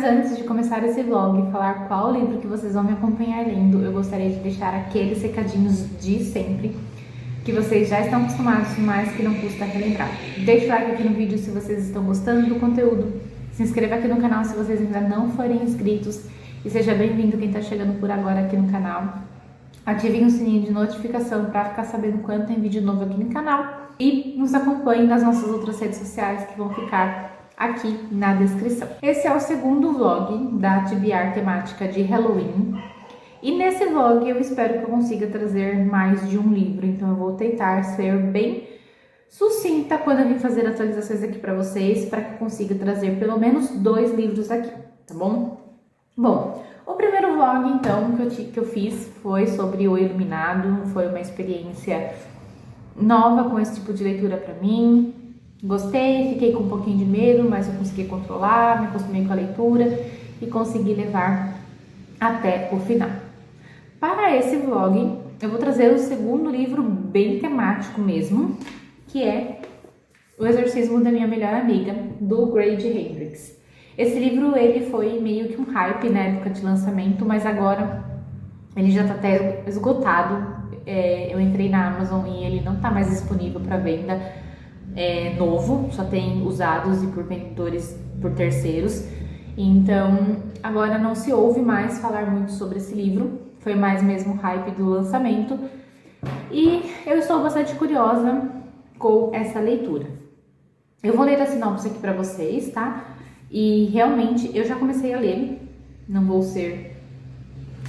Mas antes de começar esse vlog e falar qual livro que vocês vão me acompanhar lendo, eu gostaria de deixar aqueles recadinhos de sempre, que vocês já estão acostumados, mas que não custa relembrar. Deixe o like aqui no vídeo se vocês estão gostando do conteúdo, se inscreva aqui no canal se vocês ainda não forem inscritos e seja bem-vindo quem está chegando por agora aqui no canal. Ativem o sininho de notificação para ficar sabendo quando tem vídeo novo aqui no canal e nos acompanhem nas nossas outras redes sociais que vão ficar aqui na descrição. Esse é o segundo vlog da TBR temática de Halloween. E nesse vlog eu espero que eu consiga trazer mais de um livro, então eu vou tentar ser bem sucinta quando eu vim fazer atualizações aqui para vocês, para que eu consiga trazer pelo menos 2 livros aqui, tá bom? Bom, o primeiro vlog então que eu fiz foi sobre O Iluminado, foi uma experiência nova com esse tipo de leitura para mim. Gostei, fiquei com um pouquinho de medo, mas eu consegui controlar, me acostumei com a leitura e consegui levar até o final. Para esse vlog, eu vou trazer o segundo livro bem temático mesmo, que é O Exorcismo da Minha Melhor Amiga, do Grady Hendrix. Esse livro, ele foi meio que um hype na época de lançamento, mas agora ele já está até esgotado. Eu entrei na Amazon e ele não está mais disponível para venda novo, só tem usados e por vendedores, por terceiros. Então, agora não se ouve mais falar muito sobre esse livro, foi mais mesmo hype do lançamento. E eu estou bastante curiosa com essa leitura. Eu vou ler a sinopse aqui para vocês, tá? E realmente eu já comecei a ler, não vou ser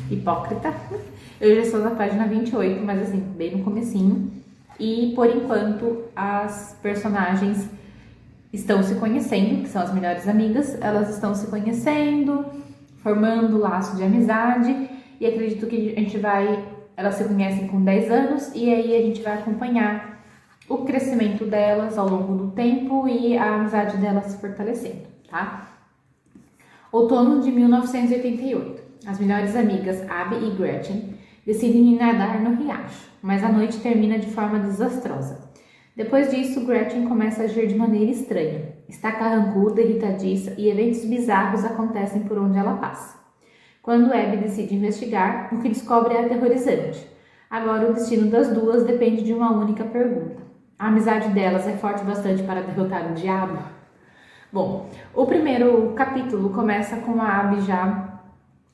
hipócrita. Eu já estou na página 28, mas assim, bem no comecinho. E por enquanto as personagens estão se conhecendo, que são as melhores amigas, elas estão se conhecendo, formando laço de amizade, e acredito que elas se conhecem com 10 anos, e aí a gente vai acompanhar o crescimento delas ao longo do tempo e a amizade delas se fortalecendo, tá? Outono de 1988. As melhores amigas, Abby e Gretchen, decidem ir nadar no riacho, mas a noite termina de forma desastrosa. Depois disso, Gretchen começa a agir de maneira estranha. Está carrancuda, irritadiça e eventos bizarros acontecem por onde ela passa. Quando Abby decide investigar, o que descobre é aterrorizante. Agora o destino das duas depende de uma única pergunta. A amizade delas é forte bastante para derrotar o diabo? Bom, o primeiro capítulo começa com a Abby já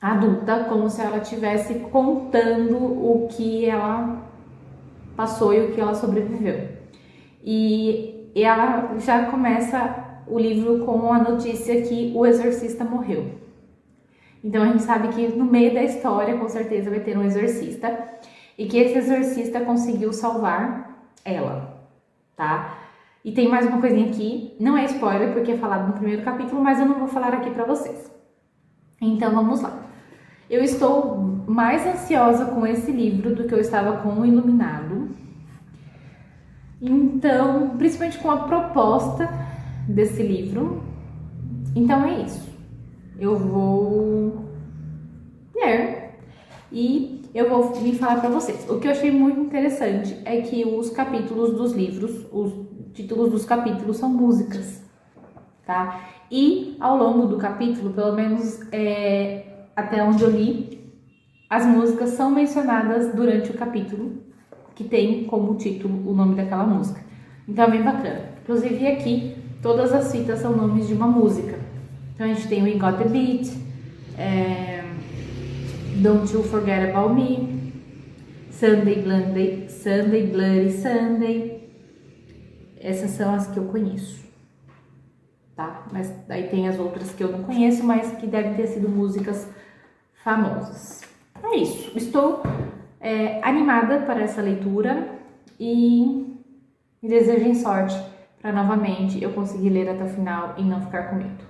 adulta, como se ela estivesse contando o que ela passou e o que ela sobreviveu. E ela já começa o livro com a notícia que o exorcista morreu. Então a gente sabe que no meio da história com certeza vai ter um exorcista e que esse exorcista conseguiu salvar ela, tá? E tem mais uma coisinha aqui, não é spoiler porque é falado no primeiro capítulo, mas eu não vou falar aqui pra vocês. Então vamos lá. Eu estou mais ansiosa com esse livro do que eu estava com o Iluminado. Então, principalmente com a proposta desse livro. Então é isso. Eu vou ler e eu vou vir falar pra vocês. O que eu achei muito interessante é que os capítulos dos livros, os títulos dos capítulos são músicas, tá? E ao longo do capítulo, pelo menos até onde eu li, as músicas são mencionadas durante o capítulo, que tem como título o nome daquela música. Então é bem bacana. Inclusive aqui, todas as fitas são nomes de uma música. Então a gente tem o We Got The Beat, Don't You Forget About Me, Sunday Bloody Sunday. Essas são as que eu conheço, tá? Mas aí tem as outras que eu não conheço, mas que devem ter sido músicas famosas. É isso. Estou animada para essa leitura e me desejem sorte para novamente eu conseguir ler até o final e não ficar com medo.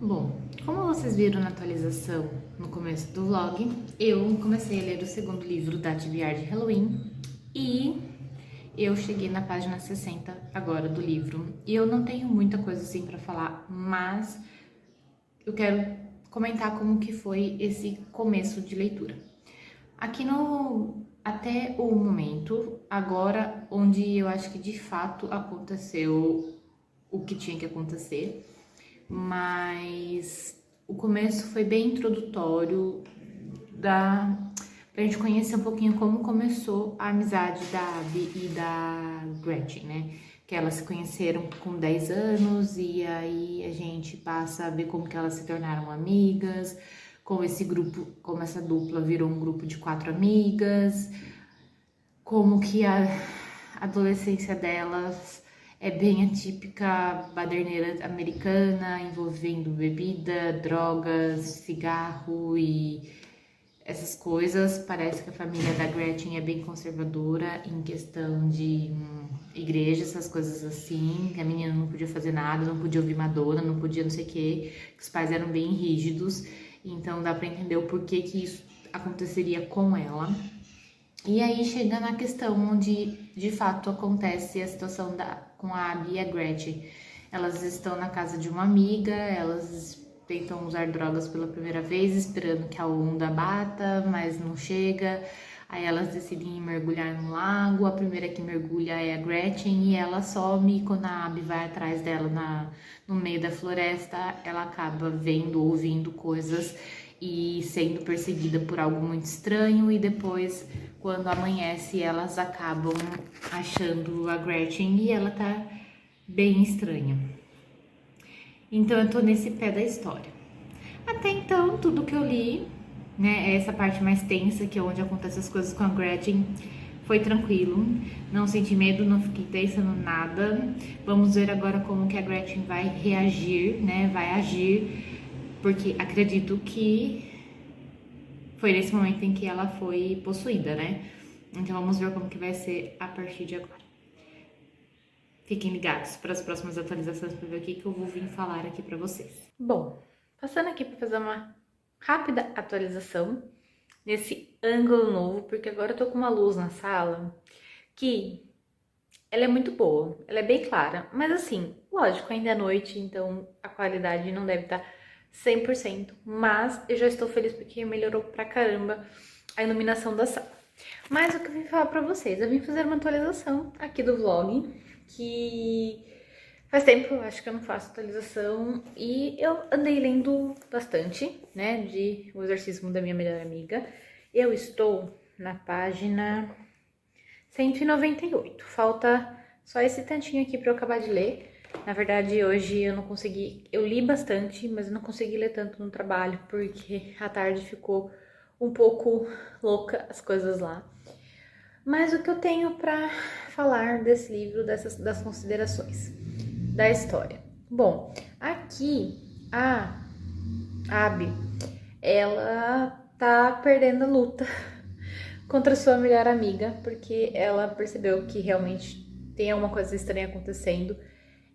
Bom, como vocês viram na atualização no começo do vlog, eu comecei a ler o segundo livro da TBR de Halloween e eu cheguei na página 60 agora do livro e eu não tenho muita coisa assim pra falar, mas eu quero comentar como que foi esse começo de leitura. Aqui no até o momento, agora onde eu acho que de fato aconteceu o que tinha que acontecer, mas o começo foi bem introdutório pra gente conhecer um pouquinho como começou a amizade da Abby e da Gretchen, né? Que elas se conheceram com 10 anos e aí a gente passa a ver como que elas se tornaram amigas, como esse grupo, como essa dupla virou um grupo de 4 amigas, como que a adolescência delas é bem a típica baderneira americana, envolvendo bebida, drogas, cigarro e essas coisas. Parece que a família da Gretchen é bem conservadora em questão de igreja, essas coisas assim, que a menina não podia fazer nada, não podia ouvir Madonna, não podia não sei o que os pais eram bem rígidos, então dá pra entender o porquê que isso aconteceria com ela. E aí chega na questão onde de fato acontece a situação com a Abby e a Gretchen. Elas estão na casa de uma amiga, elas tentam usar drogas pela primeira vez, esperando que a onda bata, mas não chega. Aí elas decidem mergulhar no lago, a primeira que mergulha é a Gretchen e ela some. E quando a Abby vai atrás dela no meio da floresta, ela acaba vendo, ouvindo coisas e sendo perseguida por algo muito estranho, e depois, quando amanhece, elas acabam achando a Gretchen e ela tá bem estranha. Então eu tô nesse pé da história. Até então, tudo que eu li, né, essa parte mais tensa, que é onde acontecem as coisas com a Gretchen, foi tranquilo, não senti medo, não fiquei pensando nada. Vamos ver agora como que a Gretchen vai reagir, né, vai agir, porque acredito que foi nesse momento em que ela foi possuída, né? Então vamos ver como que vai ser a partir de agora. Fiquem ligados para as próximas atualizações para ver o que eu vou vir falar aqui para vocês. Bom, passando aqui para fazer uma rápida atualização nesse ângulo novo, porque agora eu tô com uma luz na sala que ela é muito boa, ela é bem clara, mas assim, lógico, ainda é noite, então a qualidade não deve estar 100%, mas eu já estou feliz porque melhorou pra caramba a iluminação da sala. Mas o que eu vim falar pra vocês, eu vim fazer uma atualização aqui do vlog, que faz tempo, acho que eu não faço atualização, e eu andei lendo bastante, né, de O Exorcismo da Minha Melhor Amiga. Eu estou na página 198, falta só esse tantinho aqui pra eu acabar de ler. Na verdade, hoje eu não consegui, eu li bastante, mas eu não consegui ler tanto no trabalho, porque a tarde ficou um pouco louca as coisas lá. Mas o que eu tenho pra falar desse livro, das considerações da história? Bom, aqui a Abby, ela tá perdendo a luta contra sua melhor amiga, porque ela percebeu que realmente tem alguma coisa estranha acontecendo.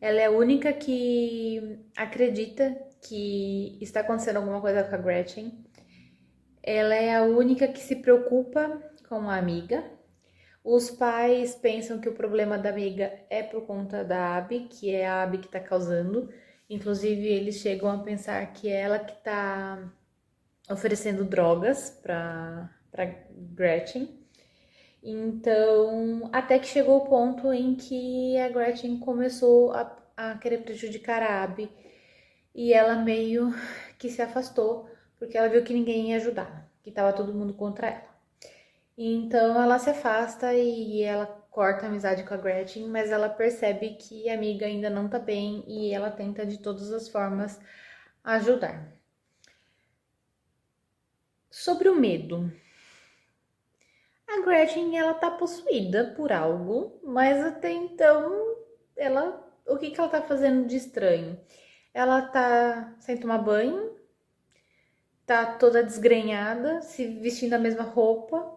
Ela é a única que acredita que está acontecendo alguma coisa com a Gretchen. Ela é a única que se preocupa com a amiga. Os pais pensam que o problema da amiga é por conta da Abby, que é a Abby que está causando. Inclusive, eles chegam a pensar que é ela que está oferecendo drogas para Gretchen. Então, até que chegou o ponto em que a Gretchen começou a querer prejudicar a Abby e ela meio que se afastou porque ela viu que ninguém ia ajudar, que tava todo mundo contra ela. Então ela se afasta e ela corta a amizade com a Gretchen, mas ela percebe que a amiga ainda não tá bem e ela tenta de todas as formas ajudar. Sobre o medo. A Gretchen, ela tá possuída por algo, mas até então, o que ela tá fazendo de estranho? Ela tá sem tomar banho, tá toda desgrenhada, se vestindo a mesma roupa.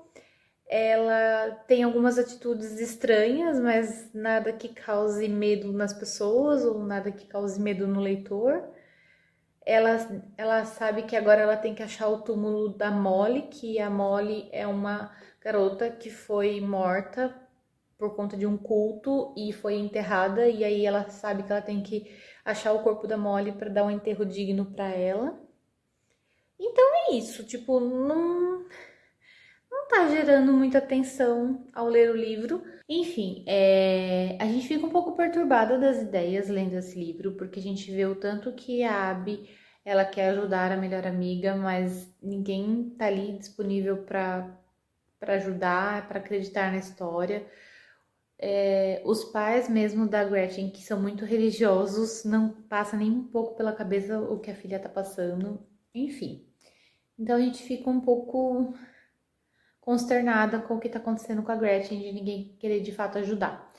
Ela tem algumas atitudes estranhas, mas nada que cause medo nas pessoas ou nada que cause medo no leitor. Ela sabe que agora ela tem que achar o túmulo da Molly, que a Molly é uma garota que foi morta por conta de um culto e foi enterrada, e aí ela sabe que ela tem que achar o corpo da Molly para dar um enterro digno para ela. Então é isso, tipo, não tá gerando muita atenção ao ler o livro. Enfim, a gente fica um pouco perturbada das ideias lendo esse livro, porque a gente vê o tanto que a Abby, ela quer ajudar a melhor amiga, mas ninguém tá ali disponível para ajudar, para acreditar na história. Os pais mesmo da Gretchen, que são muito religiosos, não passa nem um pouco pela cabeça o que a filha tá passando. Enfim, então a gente fica um pouco consternada com o que tá acontecendo com a Gretchen, de ninguém querer de fato ajudar.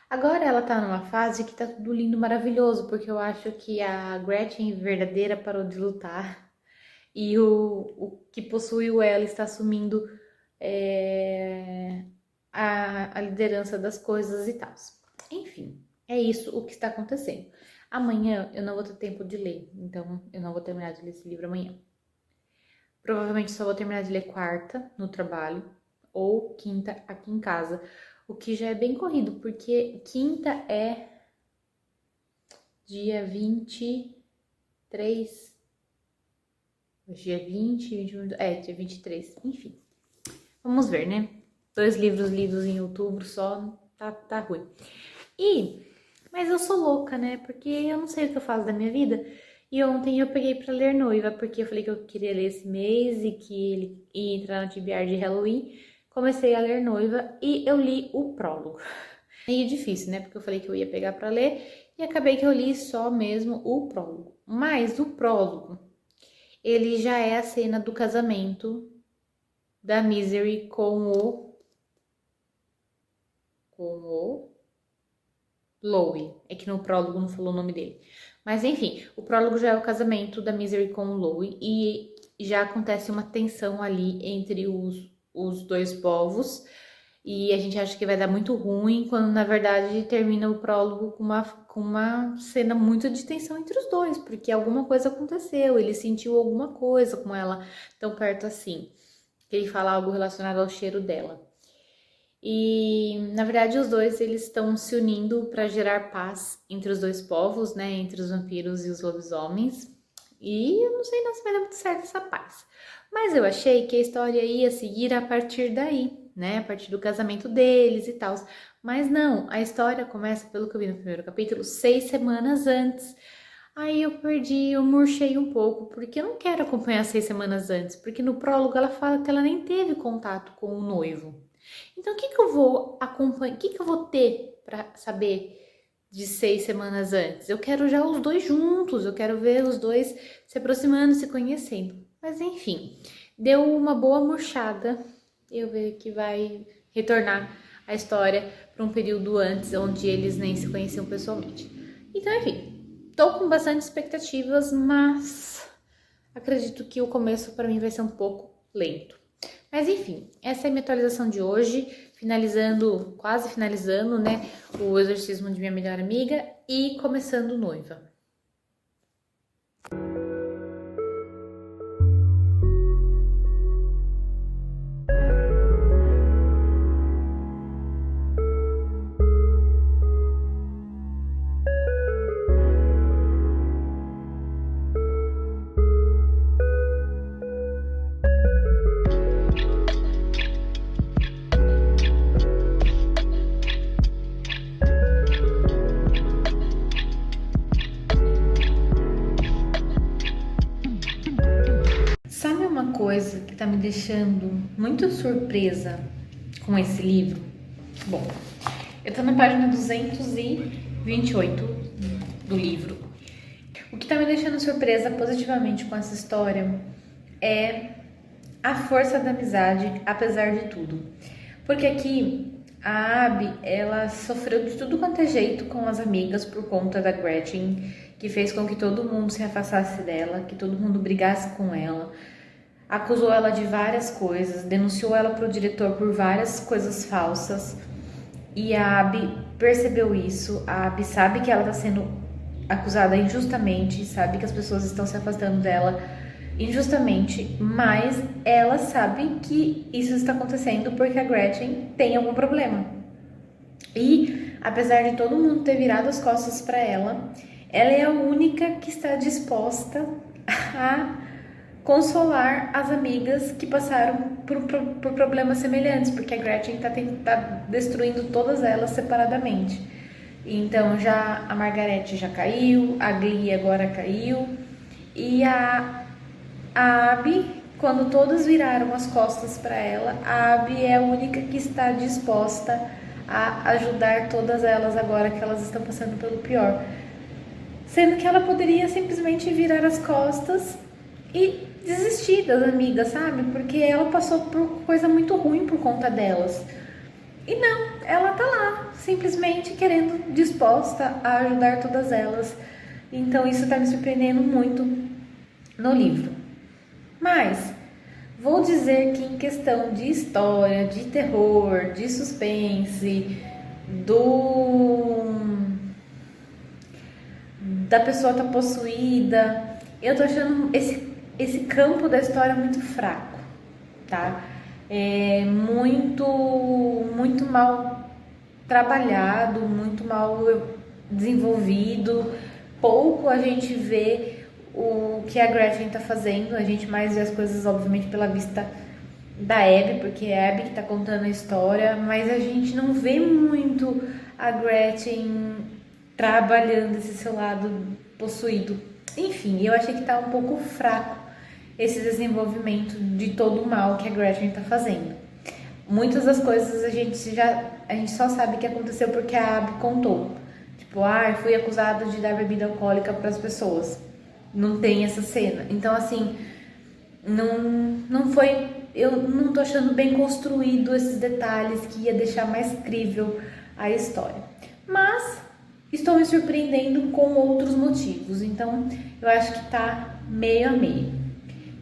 Agora ela tá numa fase que tá tudo lindo, maravilhoso, porque eu acho que a Gretchen verdadeira parou de lutar e o que possuiu ela está assumindo a liderança das coisas e tal. Enfim, é isso o que está acontecendo. Amanhã eu não vou ter tempo de ler, então eu não vou terminar de ler esse livro amanhã. Provavelmente só vou terminar de ler quarta no trabalho ou quinta aqui em casa, o que já é bem corrido, porque quinta é dia 23, dia 20, 21, dia 23, enfim. Vamos ver, né? 2 livros lidos em outubro só, tá ruim. Mas eu sou louca, né? Porque eu não sei o que eu faço da minha vida. E ontem eu peguei pra ler Noiva, porque eu falei que eu queria ler esse mês e que ele ia entrar no TBR de Halloween. Comecei a ler Noiva e eu li o prólogo. Meio difícil, né? Porque eu falei que eu ia pegar pra ler e acabei que eu li só mesmo o prólogo. Mas o prólogo, ele já é a cena do casamento da Misery com o Louie. É que no prólogo não falou o nome dele. Mas enfim, o prólogo já é o casamento da Misery com o Louie e já acontece uma tensão ali entre os dois povos. E a gente acha que vai dar muito ruim, quando na verdade termina o prólogo com uma cena muito de tensão entre os dois, porque alguma coisa aconteceu, ele sentiu alguma coisa com ela tão perto assim. Ele fala algo relacionado ao cheiro dela. E, na verdade, os dois eles estão se unindo para gerar paz entre os dois povos, né? Entre os vampiros e os lobisomens. E eu não sei não se vai dar muito certo essa paz. Mas eu achei que a história ia seguir a partir daí, né? A partir do casamento deles e tal. Mas não, a história começa, pelo que eu vi no primeiro capítulo, 6 semanas antes. Aí eu murchei um pouco, porque eu não quero acompanhar 6 semanas antes. Porque no prólogo ela fala que ela nem teve contato com o noivo. Então, o que eu vou acompanhar? O que eu vou ter para saber de 6 semanas antes? Eu quero já os dois juntos, eu quero ver os dois se aproximando, se conhecendo. Mas enfim, deu uma boa murchada. Eu vejo que vai retornar a história para um período antes, onde eles nem se conheciam pessoalmente. Então, enfim, tô com bastante expectativas, mas acredito que o começo para mim vai ser um pouco lento. Mas enfim, essa é a minha atualização de hoje, quase finalizando, né, o exorcismo de minha melhor amiga e começando Noiva. Sabe uma coisa que tá me deixando muito surpresa com esse livro? Bom, eu tô na página 228 do livro. O que tá me deixando surpresa positivamente com essa história é a força da amizade, apesar de tudo. Porque aqui a Abby, ela sofreu de tudo quanto é jeito com as amigas por conta da Gretchen, que fez com que todo mundo se afastasse dela, que todo mundo brigasse com ela, acusou ela de várias coisas, denunciou ela pro diretor por várias coisas falsas. E a Abby percebeu isso, a Abby sabe que ela tá sendo acusada injustamente, sabe que as pessoas estão se afastando dela injustamente, mas ela sabe que isso está acontecendo porque a Gretchen tem algum problema. E apesar de todo mundo ter virado as costas para ela, ela é a única que está disposta a consolar as amigas que passaram por problemas semelhantes, porque a Gretchen tá destruindo todas elas separadamente. Então já a Margaret já caiu, a Glee agora caiu, e a Abby, quando todas viraram as costas para ela, a Abby é a única que está disposta a ajudar todas elas agora que elas estão passando pelo pior. Sendo que ela poderia simplesmente virar as costas e desistir das amigas, sabe? Porque ela passou por coisa muito ruim por conta delas. E não, ela tá lá, simplesmente querendo, disposta a ajudar todas elas. Então isso tá me surpreendendo muito no livro. Mas vou dizer que em questão de história, de terror, de suspense, da pessoa tá possuída, eu tô achando esse campo da história muito fraco, tá? É muito mal trabalhado, muito mal desenvolvido. Pouco a gente vê o que a Gretchen tá fazendo, a gente mais vê as coisas, obviamente, pela vista da Abby, porque é a Abby que tá contando a história, mas a gente não vê muito a Gretchen trabalhando esse seu lado possuído. Enfim, eu achei que tá um pouco fraco esse desenvolvimento de todo o mal que a Gretchen tá fazendo. Muitas das coisas a gente só sabe que aconteceu porque a Abby contou. Tipo, fui acusada de dar bebida alcoólica para as pessoas. Não tem essa cena. Então, assim, não foi. Eu não tô achando bem construído esses detalhes que ia deixar mais crível a história. Mas estou me surpreendendo com outros motivos. Então, eu acho que tá meio a meio.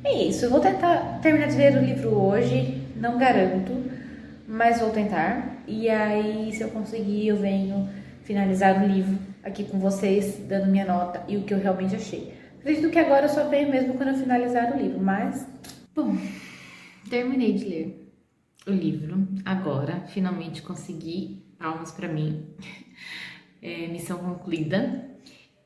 É isso, eu vou tentar terminar de ler o livro hoje, não garanto, mas vou tentar. E aí, se eu conseguir, eu venho finalizar o livro aqui com vocês, dando minha nota e o que eu realmente achei. Acredito que agora eu só venho mesmo quando eu finalizar o livro, mas... Bom, terminei de ler o livro agora, finalmente consegui, palmas pra mim, missão concluída.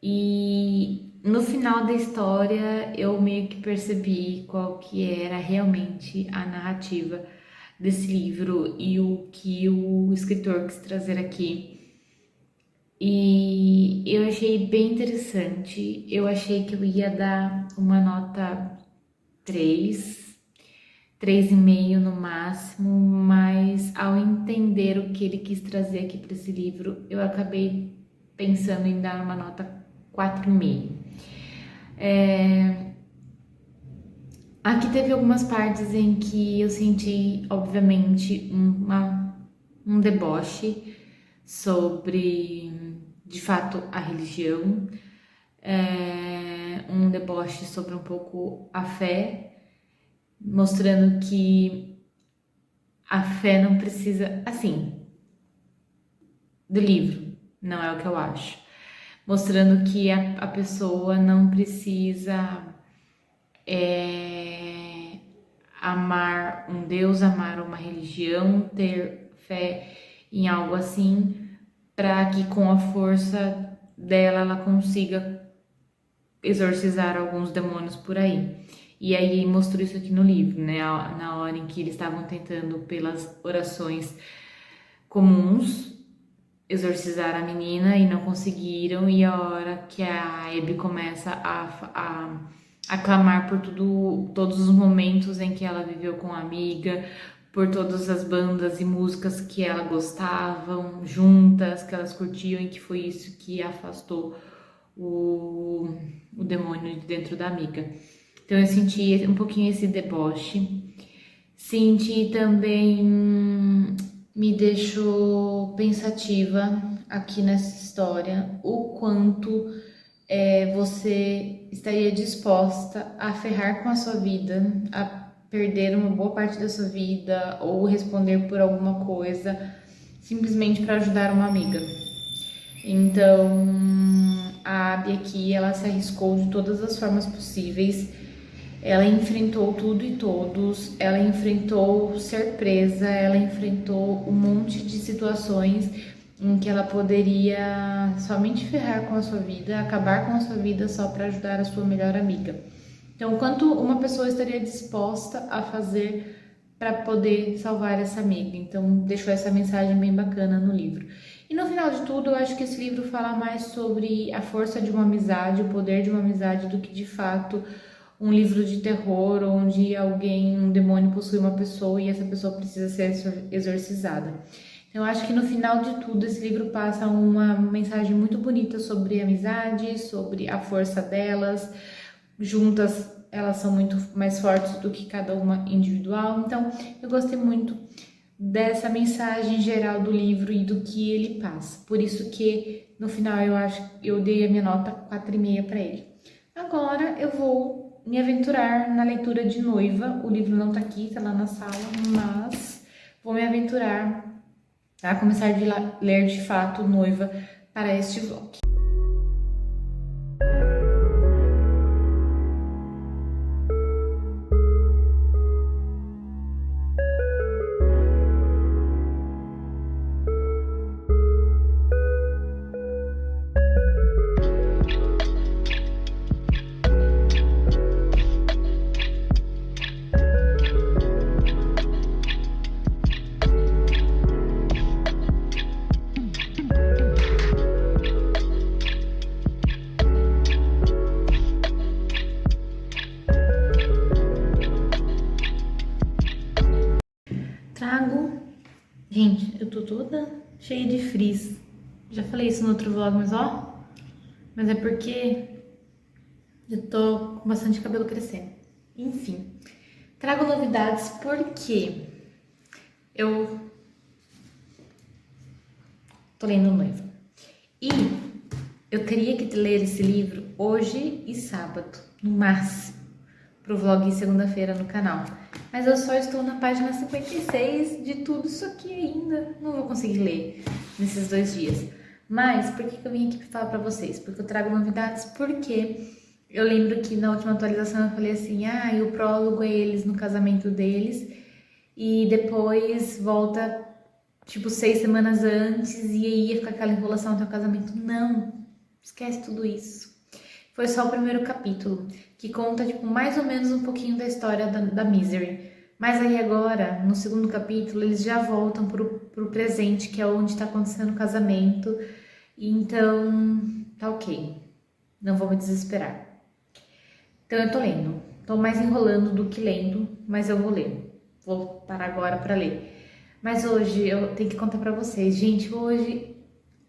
E no final da história eu meio que percebi qual que era realmente a narrativa desse livro e o que o escritor quis trazer aqui. E eu achei bem interessante. Eu achei que eu ia dar uma nota 3,5 no máximo, mas ao entender o que ele quis trazer aqui para esse livro, eu acabei pensando em dar uma nota 4,5. Aqui teve algumas partes em que eu senti, obviamente, um deboche sobre, de fato, a religião, um deboche sobre um pouco a fé, mostrando que a fé não precisa, assim, do livro, não é o que eu acho, mostrando que a pessoa não precisa amar um Deus, amar uma religião, ter fé em algo assim, para que com a força dela ela consiga exorcizar alguns demônios por aí. E aí mostrou isso aqui no livro, né? Na hora em que eles estavam tentando, pelas orações comuns, exorcizar a menina e não conseguiram, e a hora que a Abby começa a clamar por todos os momentos em que ela viveu com a amiga, por todas as bandas e músicas que ela gostavam juntas, que elas curtiam, e que foi isso que afastou o demônio de dentro da amiga. Então eu senti um pouquinho esse deboche. Senti também, me deixou pensativa aqui nessa história, o quanto você estaria disposta a ferrar com a sua vida, a perder uma boa parte da sua vida ou responder por alguma coisa simplesmente para ajudar uma amiga. Então, a Abby aqui, ela se arriscou de todas as formas possíveis. Ela enfrentou tudo e todos, ela enfrentou ser presa, ela enfrentou um monte de situações em que ela poderia somente ferrar com a sua vida, acabar com a sua vida só para ajudar a sua melhor amiga. Então, quanto uma pessoa estaria disposta a fazer para poder salvar essa amiga? Então, deixou essa mensagem bem bacana no livro. E no final de tudo, eu acho que esse livro fala mais sobre a força de uma amizade, o poder de uma amizade, do que de fato um livro de terror onde um demônio possui uma pessoa e essa pessoa precisa ser exorcizada. Então, eu acho que no final de tudo, esse livro passa uma mensagem muito bonita sobre amizade, sobre a força delas. Juntas, elas são muito mais fortes do que cada uma individual. Então, eu gostei muito dessa mensagem geral do livro e do que ele passa. Por isso que, no final, eu dei a minha nota 4,5 para ele. Agora, eu vou me aventurar na leitura de Noiva. O livro não tá aqui, tá lá na sala, mas vou me aventurar a começar a ler de fato Noiva para este vlog. Gente, eu tô toda cheia de frizz. Já falei isso no outro vlog, mas é porque eu tô com bastante cabelo crescendo. Enfim, trago novidades porque eu tô lendo Noiva. E eu teria que ler esse livro hoje e sábado, no máximo, pro vlog segunda-feira no canal. Mas eu só estou na página 56 de tudo isso aqui ainda. Não vou conseguir ler nesses 2 dias. Mas por que eu vim aqui falar pra vocês? Porque eu trago novidades, porque eu lembro que na última atualização eu falei assim, e o prólogo é eles no casamento deles, e depois volta, tipo, 6 semanas antes, e aí ia ficar aquela enrolação até o casamento. Não, esquece tudo isso. Foi só o primeiro capítulo, que conta, tipo, mais ou menos um pouquinho da história da Misery. Mas aí agora, no segundo capítulo, eles já voltam pro presente, que é onde tá acontecendo o casamento. Então, tá ok. Não vou me desesperar. Então eu tô lendo. Tô mais enrolando do que lendo, mas eu vou ler. Vou parar agora pra ler. Mas hoje eu tenho que contar pra vocês. Gente, hoje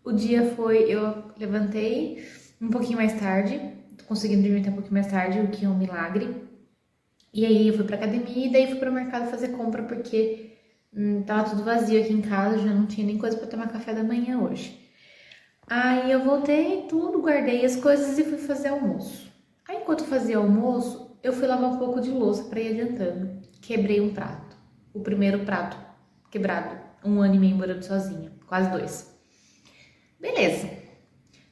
o dia foi... Eu levantei um pouquinho mais tarde. Tô conseguindo dormir até um pouquinho mais tarde, o que é um milagre. E aí eu fui pra academia e daí fui pro mercado fazer compra porque tava tudo vazio aqui em casa, já não tinha nem coisa pra tomar café da manhã hoje. Aí eu voltei tudo, guardei as coisas e fui fazer almoço. Aí enquanto eu fazia almoço, eu fui lavar um pouco de louça pra ir adiantando. Quebrei um prato. O primeiro prato quebrado. 1 ano e meio morando sozinha. Quase 2. Beleza.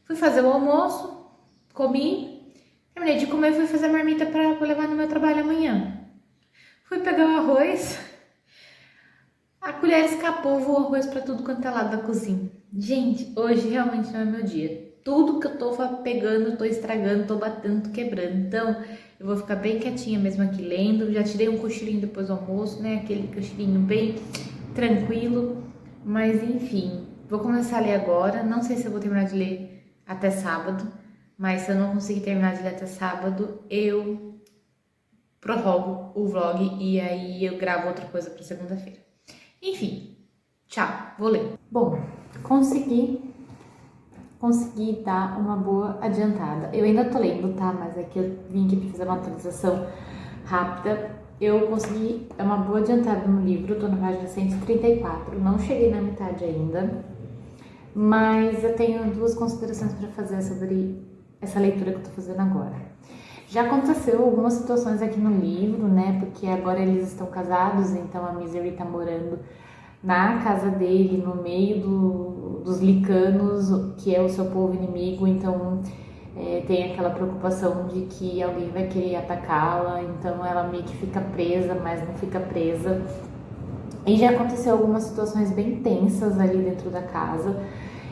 Fui fazer o almoço, comi. Terminei de comer e fui fazer a marmita pra levar no meu trabalho amanhã. Fui pegar o arroz. A colher escapou, voou arroz pra tudo quanto é lado da cozinha. Gente, hoje realmente não é meu dia. Tudo que eu tô pegando, tô estragando, tô batendo, tô quebrando. Então, eu vou ficar bem quietinha mesmo aqui lendo. Já tirei um cochilinho depois do almoço, né? Aquele cochilinho bem tranquilo. Mas, enfim, vou começar a ler agora. Não sei se eu vou terminar de ler até sábado. Mas se eu não conseguir terminar de ler até sábado, eu prorrogo o vlog e aí eu gravo outra coisa pra segunda-feira. Enfim, tchau, vou ler. Bom, consegui dar uma boa adiantada. Eu ainda tô lendo, tá? Mas é que eu vim aqui pra fazer uma atualização rápida. Eu consegui dar uma boa adiantada no livro, tô na página 134, não cheguei na metade ainda, mas eu tenho 2 considerações para fazer sobre essa leitura que eu tô fazendo agora. Já aconteceu algumas situações aqui no livro, né? Porque agora eles estão casados, então a Misery tá morando na casa dele, no meio dos licanos, que é o seu povo inimigo, então tem aquela preocupação de que alguém vai querer atacá-la, então ela meio que fica presa, mas não fica presa. E já aconteceu algumas situações bem tensas ali dentro da casa,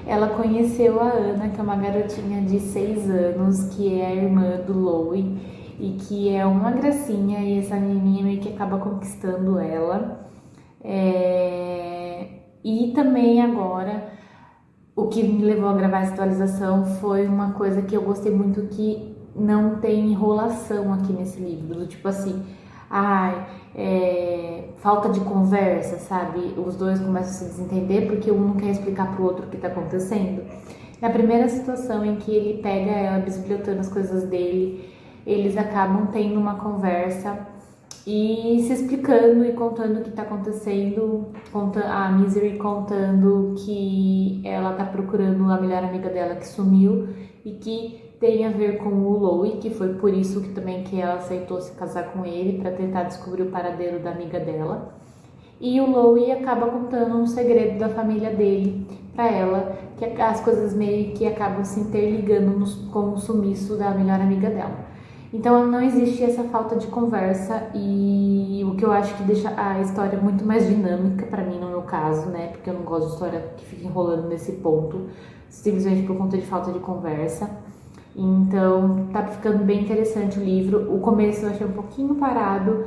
ela conheceu a Ana, que é uma garotinha de 6 anos, que é a irmã do Louie, e que é uma gracinha, e essa menininha meio que acaba conquistando ela. E também agora, o que me levou a gravar essa atualização foi uma coisa que eu gostei muito, que não tem enrolação aqui nesse livro, do tipo assim, falta de conversa, sabe? Os dois começam a se desentender porque um não quer explicar pro outro o que tá acontecendo. Na primeira situação em que ele pega ela bisbilhotando as coisas dele, eles acabam tendo uma conversa e se explicando e contando o que tá acontecendo, a Misery contando que ela tá procurando a melhor amiga dela que sumiu e que tem a ver com o Louie, que foi por isso que também que ela aceitou se casar com ele, para tentar descobrir o paradeiro da amiga dela. E o Louie acaba contando um segredo da família dele para ela, que as coisas meio que acabam se interligando com o sumiço da melhor amiga dela. Então não existe essa falta de conversa, e o que eu acho que deixa a história muito mais dinâmica para mim, no meu caso, né? Porque eu não gosto de história que fica enrolando nesse ponto, simplesmente por conta de falta de conversa. Então tá ficando bem interessante o livro. O começo eu achei um pouquinho parado,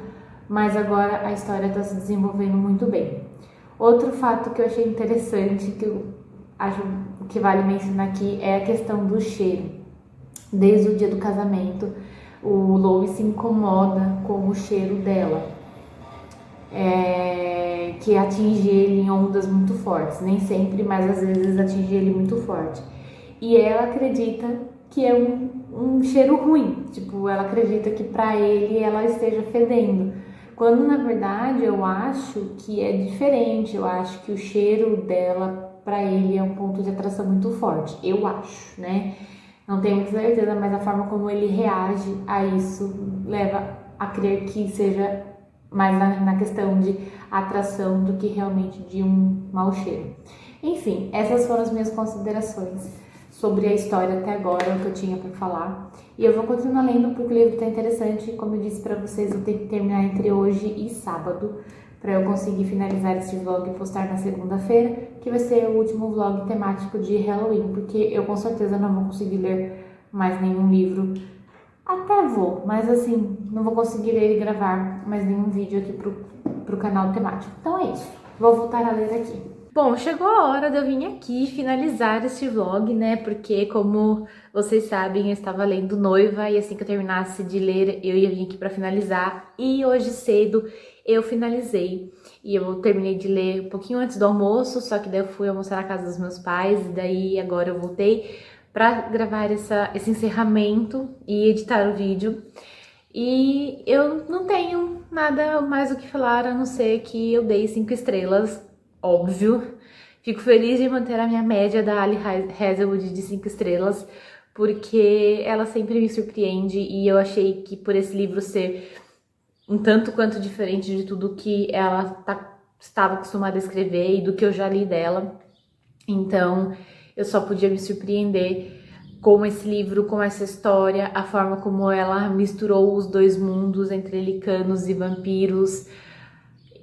mas agora a história tá se desenvolvendo muito bem. Outro fato que eu achei interessante, que eu acho que vale mencionar aqui, é a questão do cheiro. Desde o dia do casamento, o Louie se incomoda com o cheiro dela, que atinge ele em ondas muito fortes. Nem sempre, mas às vezes atinge ele muito forte. E ela acredita que é um cheiro ruim, tipo, ela acredita que pra ele ela esteja fedendo, quando na verdade eu acho que é diferente. Eu acho que o cheiro dela pra ele é um ponto de atração muito forte, eu acho, né? Não tenho muita certeza, mas a forma como ele reage a isso leva a crer que seja mais na questão de atração do que realmente de um mau cheiro. Enfim, essas foram as minhas considerações sobre a história até agora, o que eu tinha para falar. E eu vou continuar lendo porque o livro está interessante. Como eu disse para vocês, eu tenho que terminar entre hoje e sábado para eu conseguir finalizar esse vlog e postar na segunda-feira, que vai ser o último vlog temático de Halloween, porque eu com certeza não vou conseguir ler mais nenhum livro. Até vou, mas assim, não vou conseguir ler e gravar mais nenhum vídeo aqui pro canal temático. Então é isso, vou voltar a ler aqui. Bom, chegou a hora de eu vir aqui finalizar este vlog, né? Porque, como vocês sabem, eu estava lendo Noiva e assim que eu terminasse de ler, eu ia vir aqui para finalizar. E hoje cedo eu finalizei e eu terminei de ler um pouquinho antes do almoço, só que daí eu fui almoçar na casa dos meus pais e daí agora eu voltei para gravar esse encerramento e editar o vídeo. E eu não tenho nada mais o que falar, a não ser que eu dei 5 estrelas. Óbvio, fico feliz de manter a minha média da Ali Hazelwood de 5 estrelas, porque ela sempre me surpreende e eu achei que por esse livro ser um tanto quanto diferente de tudo que ela estava acostumada a escrever e do que eu já li dela, então eu só podia me surpreender com esse livro, com essa história, a forma como ela misturou os dois mundos entre licanos e vampiros,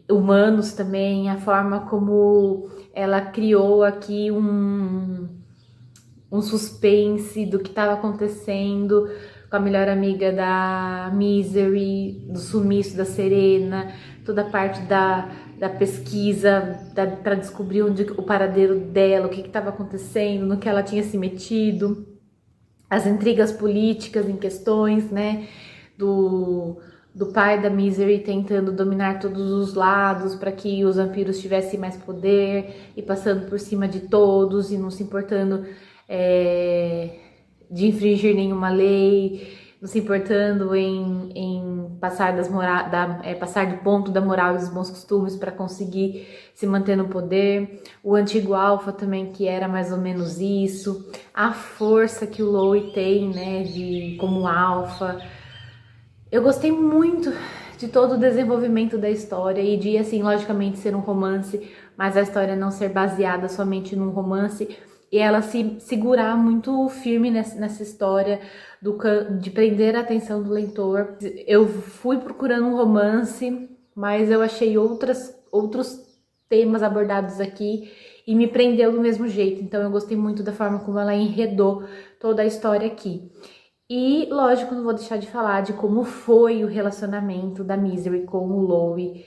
humanos também, a forma como ela criou aqui um suspense do que estava acontecendo com a melhor amiga da Misery, do sumiço da Serena, toda a parte da pesquisa para descobrir onde o paradeiro dela, o que estava acontecendo, no que ela tinha se metido, as intrigas políticas em questões, né, do pai da Misery tentando dominar todos os lados para que os vampiros tivessem mais poder e passando por cima de todos e não se importando de infringir nenhuma lei, não se importando em passar passar de ponto da moral e dos bons costumes para conseguir se manter no poder. O antigo Alpha também, que era mais ou menos isso, a força que o Louie tem, né, como Alpha. Eu gostei muito de todo o desenvolvimento da história e de, assim, logicamente ser um romance, mas a história não ser baseada somente num romance e ela se segurar muito firme nessa história de prender a atenção do leitor. Eu fui procurando um romance, mas eu achei outros temas abordados aqui e me prendeu do mesmo jeito. Então eu gostei muito da forma como ela enredou toda a história aqui. E, lógico, não vou deixar de falar de como foi o relacionamento da Misery com o Louie,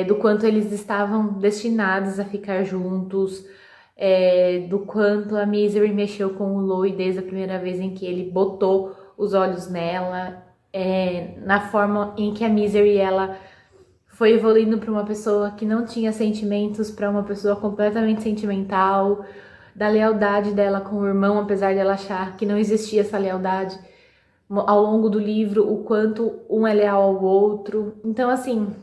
do quanto eles estavam destinados a ficar juntos, do quanto a Misery mexeu com o Louie desde a primeira vez em que ele botou os olhos nela, na forma em que a Misery, ela foi evoluindo para uma pessoa que não tinha sentimentos para uma pessoa completamente sentimental, da lealdade dela com o irmão, apesar dela achar que não existia essa lealdade ao longo do livro, o quanto um é leal ao outro. Então, assim,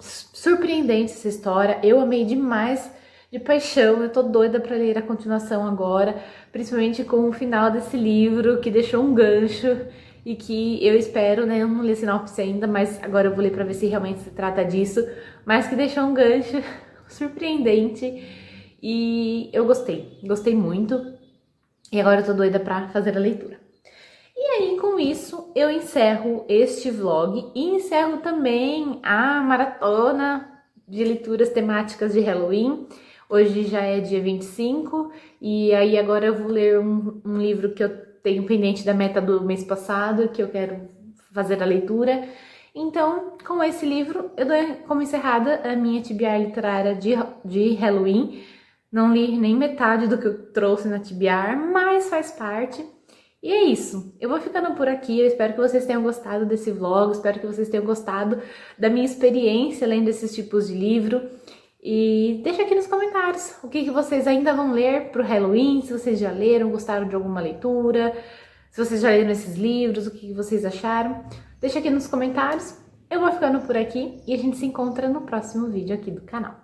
surpreendente essa história, eu amei demais, de paixão, eu tô doida pra ler a continuação agora, principalmente com o final desse livro, que deixou um gancho e que eu espero, né, eu não li sinopse ainda, mas agora eu vou ler pra ver se realmente se trata disso, mas que deixou um gancho surpreendente. E eu gostei muito. E agora eu tô doida pra fazer a leitura. E aí, com isso, eu encerro este vlog e encerro também a maratona de leituras temáticas de Halloween. Hoje já é dia 25 e aí agora eu vou ler um livro que eu tenho pendente da meta do mês passado, que eu quero fazer a leitura. Então, com esse livro, eu dou como encerrada a minha TBR literária de Halloween. Não li nem metade do que eu trouxe na TBR, mas faz parte. E é isso, eu vou ficando por aqui, eu espero que vocês tenham gostado desse vlog, espero que vocês tenham gostado da minha experiência lendo esses tipos de livro. E deixa aqui nos comentários o que vocês ainda vão ler pro Halloween, se vocês já leram, gostaram de alguma leitura, se vocês já leram esses livros, o que vocês acharam. Deixa aqui nos comentários, eu vou ficando por aqui e a gente se encontra no próximo vídeo aqui do canal.